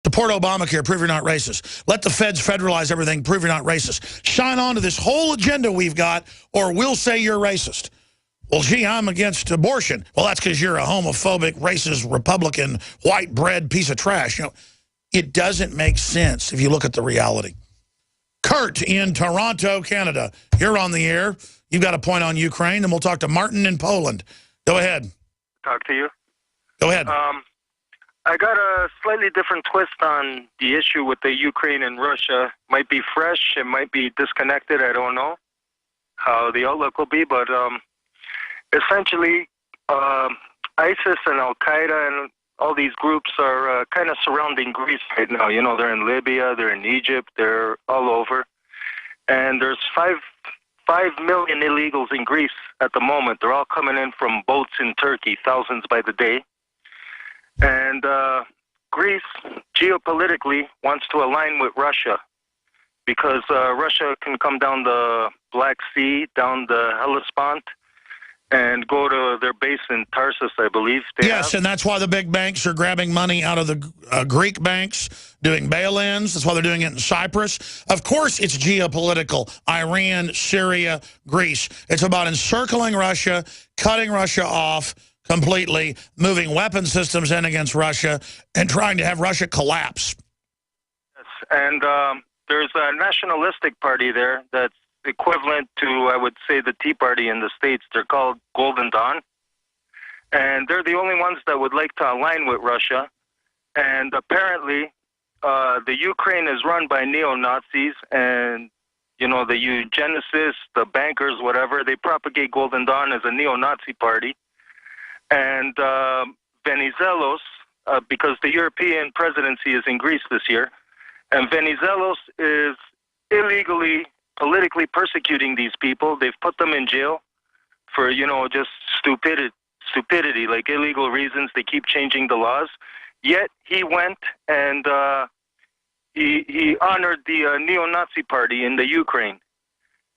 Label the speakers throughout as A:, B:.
A: Support Obamacare, prove you're not racist. Let the feds federalize everything, prove you're not racist. Shine on to this whole agenda we've got, or we'll say you're racist. Well, gee, I'm against abortion. Well, that's because you're a homophobic, racist, Republican, white bread piece of trash. You know, it doesn't make sense if you look at the reality. Kurt in Toronto, Canada. You're on the air. You've got a point on Ukraine, then we'll talk to Martin in Poland. Go ahead.
B: Talk to you.
A: Go ahead.
B: I got a slightly different twist on the issue with the Ukraine and Russia. Might be fresh, it might be disconnected, I don't know how the outlook will be, but essentially ISIS and Al-Qaeda and all these groups are kind of surrounding Greece right now. You know, they're in Libya, they're in Egypt, they're all over. And there's 5 million illegals in Greece at the moment. They're all coming in from boats in Turkey, thousands by the day. And Greece, geopolitically, wants to align with Russia because Russia can come down the Black Sea, down the Hellespont, and go to their base in Tarsus, I believe.
A: Yes, and that's why the big banks are grabbing money out of the Greek banks, doing bail-ins. That's why they're doing it in Cyprus. Of course, it's geopolitical. Iran, Syria, Greece. It's about encircling Russia, cutting Russia off completely, moving weapon systems in against Russia, and trying to have Russia collapse.
B: Yes, and there's a nationalistic party there that's equivalent to, I would say, the Tea Party in the States. They're called Golden Dawn. And they're the only ones that would like to align with Russia. And apparently, the Ukraine is run by neo-Nazis and, you know, the eugenicists, the bankers, whatever, they propagate Golden Dawn as a neo-Nazi party. And Venizelos, because the European presidency is in Greece this year, and Venizelos is illegally, politically persecuting these people. They've put them in jail for, you know, just stupidity, like illegal reasons. They keep changing the laws. Yet he went and he honored the neo-Nazi party in the Ukraine.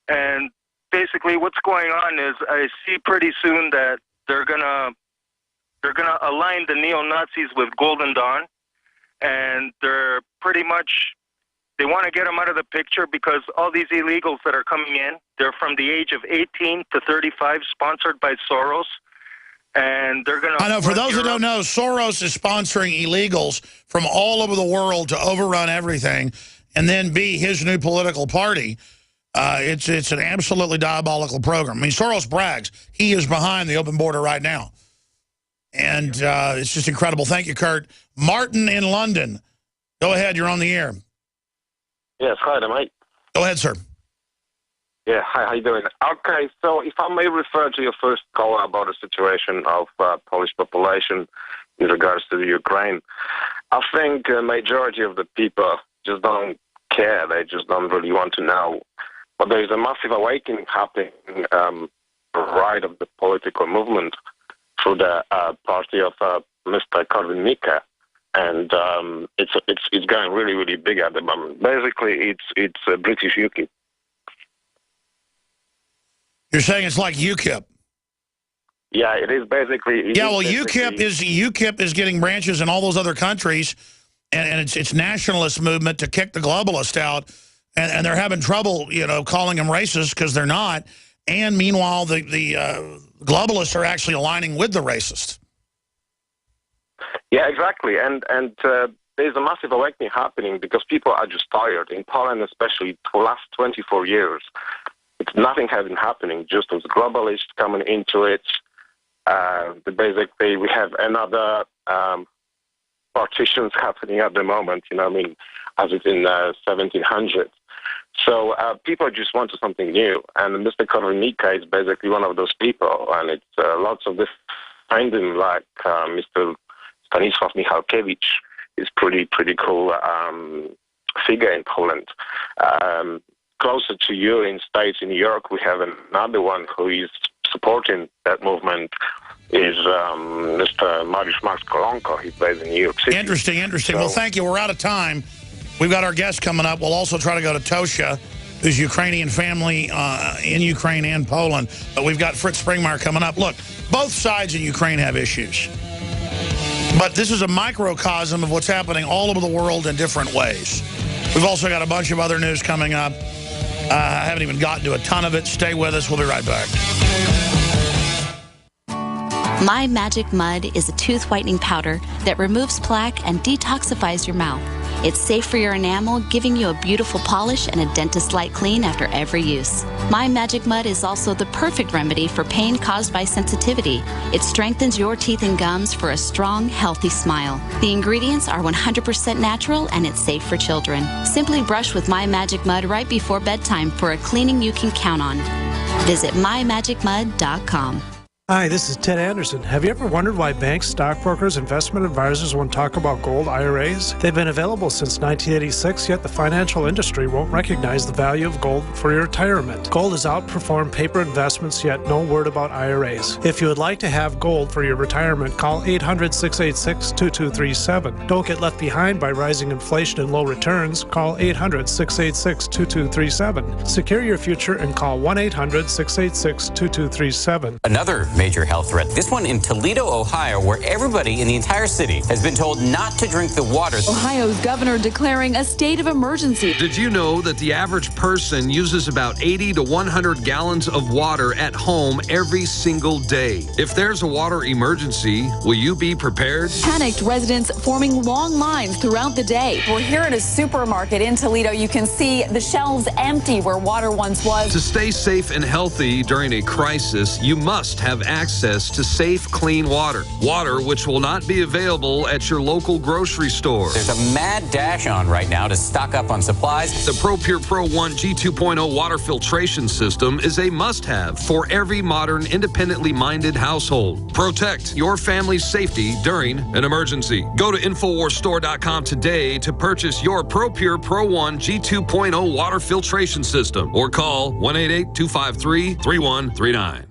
B: And basically what's going on is I see pretty soon that they're gonna align the neo-Nazis with Golden Dawn, and they're pretty much, they want to get them out of the picture because all these illegals that are coming in, they're from the age of 18 to 35, sponsored by Soros, and they're going to...
A: I know, for those who don't know, Soros is sponsoring illegals from all over the world to overrun everything and then be his new political party. It's an absolutely diabolical program. I mean, Soros brags. He is behind the open border right now. And it's just incredible. Thank you, Kurt. Martin in London. Go ahead. You're on the air.
C: Yes, hi there, mate.
A: Go ahead, sir.
C: Yeah, hi, how you doing? Okay, so if I may refer to your first call about the situation of Polish population in regards to the Ukraine, I think the majority of the people just don't care. They just don't really want to know. But there is a massive awakening happening right of the political movement through the party of Mr. Korwin-Mikke, and it's going really, really big at the moment. Basically, it's a British UKIP.
A: You're saying it's like UKIP?
C: Yeah, it is basically.
A: Yeah, well, UKIP is getting branches in all those other countries, and it's nationalist movement to kick the globalists out, and they're having trouble, you know, calling them racist because they're not. And meanwhile, the globalists are actually aligning with the racists.
C: Yeah, exactly. And there's a massive awakening happening because people are just tired. In Poland, especially, for the last 24 years, nothing has been happening. Just as globalists coming into it, basically we have another partitions happening at the moment. You know, I mean, as it's in 1700s. So people just want something new, and Mr. Korwin-Mikke is basically one of those people, and it's lots of this finding, like Mr. Stanisław Michalkiewicz is pretty cool figure in Poland. Closer to you in States, in New York, we have another one who is supporting that movement, is Mr. Mariusz Max Kolonko. He's based in New York City.
A: Interesting. So, well, thank you. We're out of time. We've got our guest coming up. We'll also try to go to Tosha, whose Ukrainian family in Ukraine and Poland. But we've got Fritz Springmeier coming up. Look, both sides in Ukraine have issues. But this is a microcosm of what's happening all over the world in different ways. We've also got a bunch of other news coming up. I haven't even gotten to a ton of it. Stay with us. We'll be right back.
D: My Magic Mud is a tooth whitening powder that removes plaque and detoxifies your mouth. It's safe for your enamel, giving you a beautiful polish and a dentist-like clean after every use. My Magic Mud is also the perfect remedy for pain caused by sensitivity. It strengthens your teeth and gums for a strong, healthy smile. The ingredients are 100% natural and it's safe for children. Simply brush with My Magic Mud right before bedtime for a cleaning you can count on. Visit mymagicmud.com.
E: Hi, this is Ted Anderson. Have you ever wondered why banks, stockbrokers, investment advisors won't talk about gold IRAs? They've been available since 1986, yet the financial industry won't recognize the value of gold for your retirement. Gold has outperformed paper investments, yet no word about IRAs. If you would like to have gold for your retirement, call 800-686-2237. Don't get left behind by rising inflation and low returns. Call 800-686-2237. Secure your future and call 1-800-686-2237.
F: Another major health threat, this one in Toledo, Ohio, where everybody in the entire city has been told not to drink the water.
G: Ohio's governor declaring a state of emergency.
H: Did you know that the average person uses about 80 to 100 gallons of water at home every single day? If there's a water emergency, will you be prepared?
G: Panicked residents forming long lines throughout the day.
I: We're here at a supermarket in Toledo. You can see the shelves empty where water once was.
H: To stay safe and healthy during a crisis, you must have access to safe, clean water. Water which will not be available at your local grocery store.
F: There's a mad dash on right now to stock up on supplies.
H: The ProPure Pro 1 G2.0 water filtration system is a must-have for every modern, independently minded household. Protect your family's safety during an emergency. Go to InfoWarsStore.com today to purchase your ProPure Pro 1 G2.0 water filtration system or call 1-888-253-3139.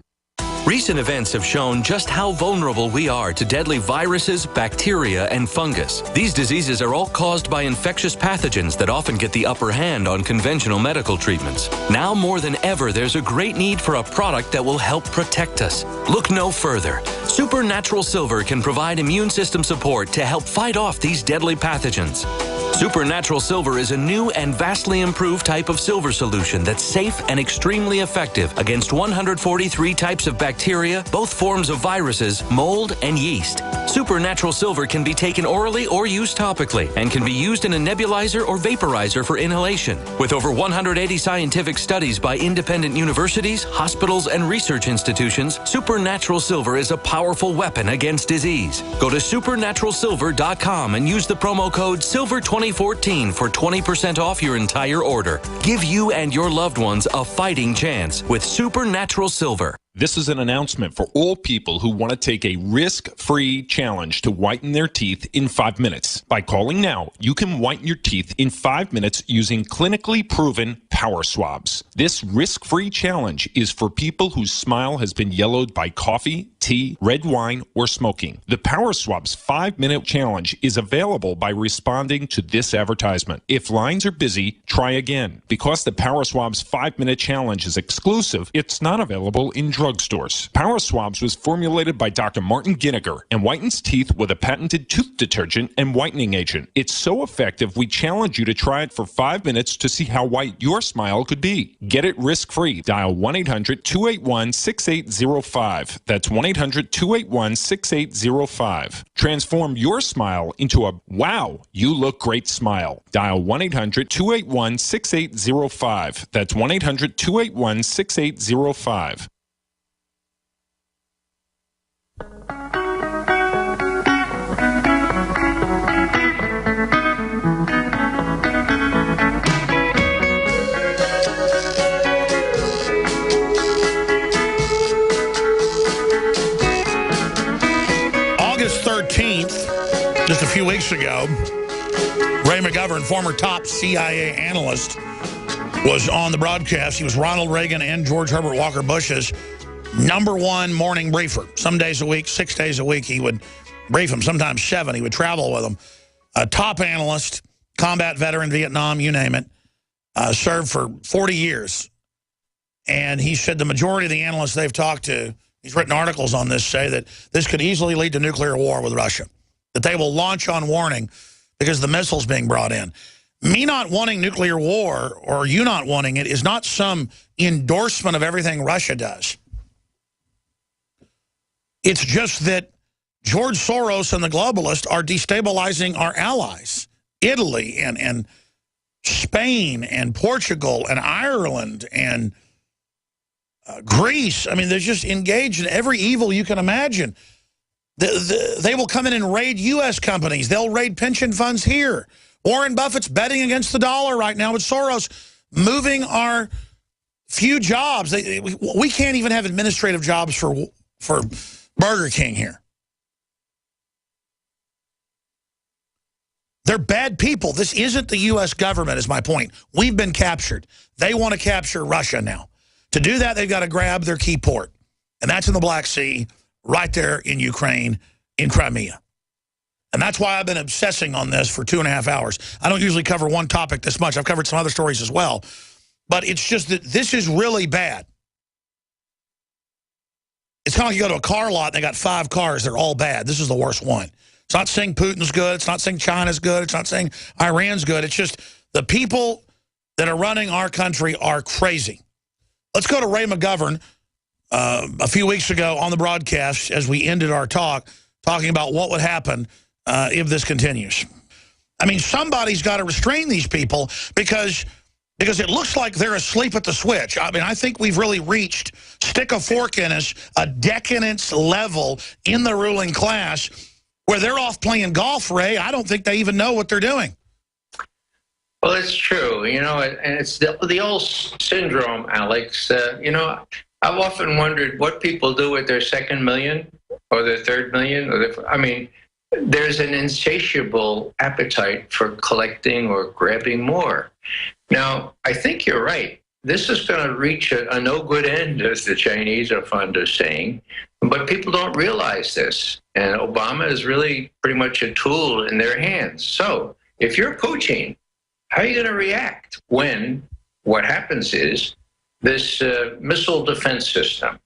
J: Recent events have shown just how vulnerable we are to deadly viruses, bacteria, and fungus. These diseases are all caused by infectious pathogens that often get the upper hand on conventional medical treatments. Now more than ever, there's a great need for a product that will help protect us. Look no further. Supernatural Silver can provide immune system support to help fight off these deadly pathogens. Supernatural Silver is a new and vastly improved type of silver solution that's safe and extremely effective against 143 types of bacteria, both forms of viruses, mold, and yeast. Supernatural Silver can be taken orally or used topically and can be used in a nebulizer or vaporizer for inhalation. With over 180 scientific studies by independent universities, hospitals, and research institutions, Supernatural Silver is a powerful weapon against disease. Go to supernaturalsilver.com and use the promo code SILVER2014 for 20% off your entire order. Give you and your loved ones a fighting chance with Supernatural Silver.
K: This is an announcement for all people who want to take a risk-free challenge to whiten their teeth in 5 minutes. By calling now, you can whiten your teeth in 5 minutes using clinically proven power swabs. This risk-free challenge is for people whose smile has been yellowed by coffee, tea, red wine, or smoking. The Power Swabs 5-minute challenge is available by responding to this advertisement. If lines are busy, try again. Because the Power Swabs 5-minute challenge is exclusive, it's not available in drugstores. Power Swabs was formulated by Dr. Martin Ginniger and whitens teeth with a patented tooth detergent and whitening agent. It's so effective, we challenge you to try it for 5 minutes to see how white your smile could be. Get it risk-free. Dial 1-800-281-6805. That's 1-800-281-6805. Transform your smile into a wow, you look great smile. Dial 1-800-281-6805. That's 1-800-281-6805.
A: August 13th, just a few weeks ago, Ray McGovern, former top CIA analyst, was on the broadcast. He was Ronald Reagan and George Herbert Walker Bush's #1 morning briefer. Some days a week, 6 days a week, he would brief him, sometimes 7. He would travel with him. A top analyst, combat veteran, Vietnam, you name it, served for 40 years. And he said the majority of the analysts they've talked to, he's written articles on this, say that this could easily lead to nuclear war with Russia. that they will launch on warning because the missile's being brought in. Me not wanting nuclear war, or you not wanting it, is not some endorsement of everything Russia does. It's just that George Soros and the globalists are destabilizing our allies. Italy and Spain and Portugal and Ireland and Greece. I mean, they're just engaged in every evil you can imagine. They will come in and raid U.S. companies. They'll raid pension funds here. Warren Buffett's betting against the dollar right now with Soros moving our few jobs. We can't even have administrative jobs for Burger King here. They're bad people. This isn't the U.S. government, is my point. We've been captured. They want to capture Russia now. To do that, they've got to grab their key port. And that's in the Black Sea, right there in Ukraine, in Crimea. And that's why I've been obsessing on this for 2.5 hours. I don't usually cover one topic this much. I've covered some other stories as well. But it's just that this is really bad. It's kind of like you go to a car lot and they got 5 cars. They're all bad. This is the worst one. It's not saying Putin's good. It's not saying China's good. It's not saying Iran's good. It's just the people that are running our country are crazy. Let's go to Ray McGovern a few weeks ago on the broadcast as we ended our talk, talking about what would happen if this continues. I mean, somebody's got to restrain these people because it looks like they're asleep at the switch. I mean, I think we've really reached, stick a fork in us, a decadence level in the ruling class where they're off playing golf, Ray. I don't think they even know what they're doing.
L: Well, it's true, and it's the old syndrome, Alex. I've often wondered what people do with their second million or their third million. There's an insatiable appetite for collecting or grabbing more. Now, I think you're right. This is going to reach a no good end, as the Chinese are fond of saying, but people don't realize this. And Obama is really pretty much a tool in their hands. So if you're Putin, how are you going to react when what happens is this missile defense system?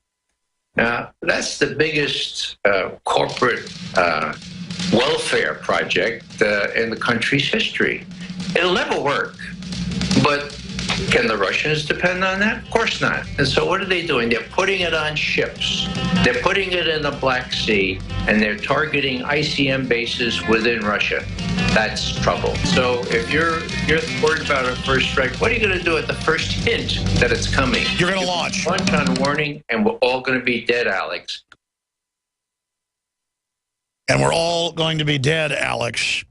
L: Now, that's the biggest corporate welfare project in the country's history. It'll never work, but can the Russians depend on that? Of course not. And so what are they doing? They're putting it on ships. They're putting it in the Black Sea, and they're targeting ICM bases within Russia. That's trouble. So if you're worried about a first strike, what are you going to do at the first hint that it's coming?
A: You're going to launch.
L: Launch on warning, and we're all going to be dead, Alex.
A: And we're all going to be dead, Alex.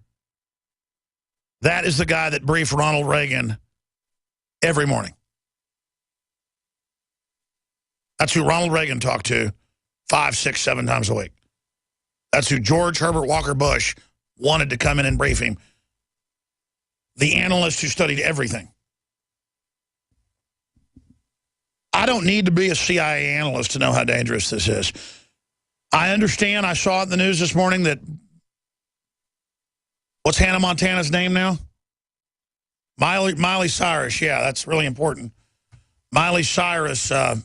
A: That is the guy that briefed Ronald Reagan every morning. That's who Ronald Reagan talked to 5, 6, 7 times a week. That's who George Herbert Walker Bush wanted to come in and brief him. The analyst who studied everything. I don't need to be a CIA analyst to know how dangerous this is. I understand, I saw it in the news this morning that, what's Hannah Montana's name now? Miley Cyrus, yeah, that's really important. Miley Cyrus had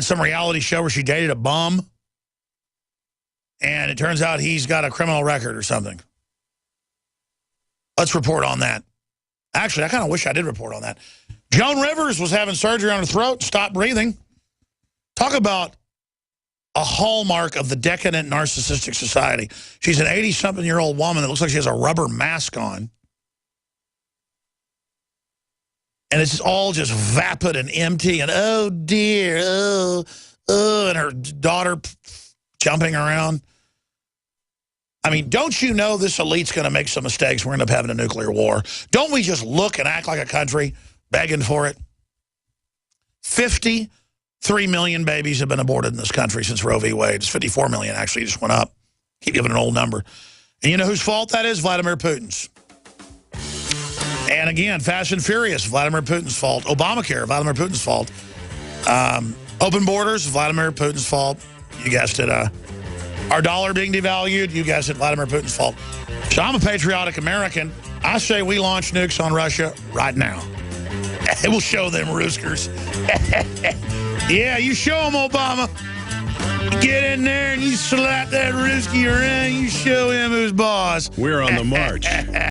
A: some reality show where she dated a bum, and it turns out he's got a criminal record or something. Let's report on that. Actually, I kind of wish I did report on that. Joan Rivers was having surgery on her throat, stopped breathing. Talk about a hallmark of the decadent narcissistic society. She's an 80-something-year-old woman that looks like she has a rubber mask on. And it's all just vapid and empty and, oh, dear, and her daughter jumping around. I mean, don't you know this elite's going to make some mistakes? We're going to end up having a nuclear war. Don't we just look and act like a country begging for it? 53 million babies have been aborted in this country since Roe v. Wade. It's 54 million, actually, just went up. Keep giving an old number. And you know whose fault that is? Vladimir Putin's. And again, Fast and Furious, Vladimir Putin's fault. Obamacare, Vladimir Putin's fault. Open borders, Vladimir Putin's fault. You guessed it. Our dollar being devalued, you guessed it, Vladimir Putin's fault. So I'm a patriotic American. I say we launch nukes on Russia right now. It will show them, Rooskers. Yeah, you show them, Obama. Get in there and you slap that Ruski around. You show him who's boss.
M: We're on the march.